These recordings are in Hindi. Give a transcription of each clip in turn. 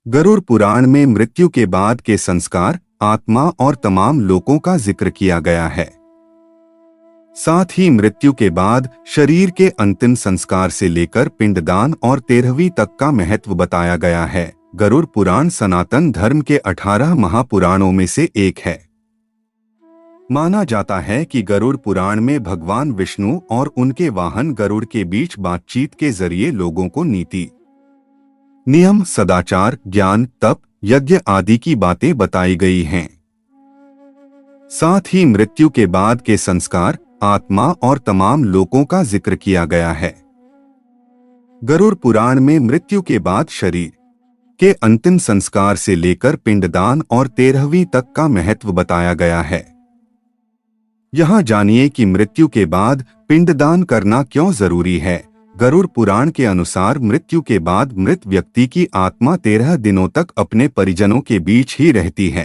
गरुड़ पुराण में मृत्यु के बाद के संस्कार, आत्मा और तमाम लोकों का जिक्र किया गया है। साथ ही मृत्यु के बाद शरीर के अंतिम संस्कार से लेकर पिंडदान और 13वीं तक का महत्व बताया गया है। गरुड़ पुराण सनातन धर्म के 18 महापुराणों में से एक है। माना जाता है कि गरुड़ पुराण में भगवान विष्णु और उनके वाहन गरुड़ के बीच बातचीत के जरिए लोगों को नीति, नियम, सदाचार, ज्ञान, तप, यज्ञ आदि की बातें बताई गई हैं। साथ ही मृत्यु के बाद के संस्कार, आत्मा और तमाम लोकों का जिक्र किया गया है। गरुड़ पुराण में मृत्यु के बाद शरीर के अंतिम संस्कार से लेकर पिंडदान और 13वीं तक का महत्व बताया गया है। यहाँ जानिए कि मृत्यु के बाद पिंडदान करना क्यों जरूरी है। गरुड़ पुराण के अनुसार मृत्यु के बाद मृत व्यक्ति की आत्मा 13 दिनों तक अपने परिजनों के बीच ही रहती है।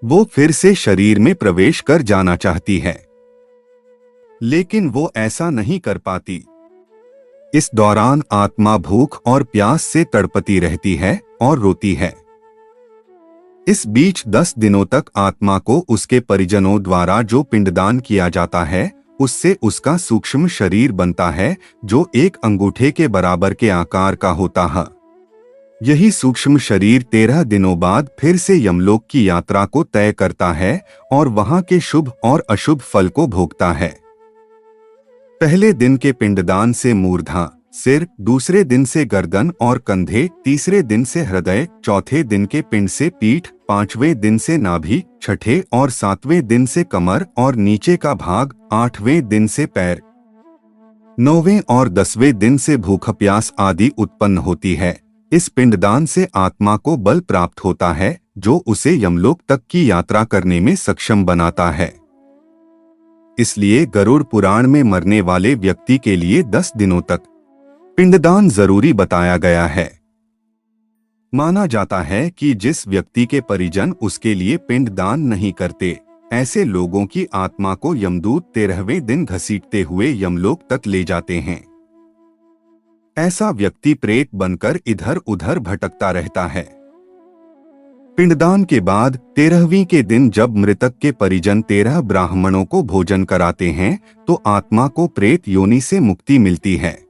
वो फिर से शरीर में प्रवेश कर जाना चाहती है, लेकिन वो ऐसा नहीं कर पाती। इस दौरान आत्मा भूख और प्यास से तड़पती रहती है और रोती है। इस बीच 10 दिनों तक आत्मा को उसके परिजनों द्वारा जो पिंडदान किया जाता है, उससे उसका सूक्ष्म शरीर बनता है, जो एक अंगूठे के बराबर के आकार का होता है। यही सूक्ष्म शरीर 13 दिनों बाद फिर से यमलोक की यात्रा को तय करता है और वहां के शुभ और अशुभ फल को भोगता है। पहले दिन के पिंडदान से मूर्धा, सिर, दूसरे दिन से गर्दन और कंधे, तीसरे दिन से हृदय, चौथे दिन के पिंड से पीठ, 5वें दिन से नाभि, छठे और 7वें दिन से कमर और नीचे का भाग, 8वें दिन से पैर, 9वें और 10वें दिन से भूख प्यास आदि उत्पन्न होती है। इस पिंडदान से आत्मा को बल प्राप्त होता है, जो उसे यमलोक तक की यात्रा करने में सक्षम बनाता है। इसलिए गरुड़ पुराण में मरने वाले व्यक्ति के लिए 10 दिनों तक पिंडदान जरूरी बताया गया है। माना जाता है कि जिस व्यक्ति के परिजन उसके लिए पिंडदान नहीं करते, ऐसे लोगों की आत्मा को यमदूत 13वें दिन घसीटते हुए यमलोक तक ले जाते हैं। ऐसा व्यक्ति प्रेत बनकर इधर उधर भटकता रहता है। पिंडदान के बाद 13वीं के दिन जब मृतक के परिजन 13 ब्राह्मणों को भोजन कराते हैं, तो आत्मा को प्रेत योनि से मुक्ति मिलती है।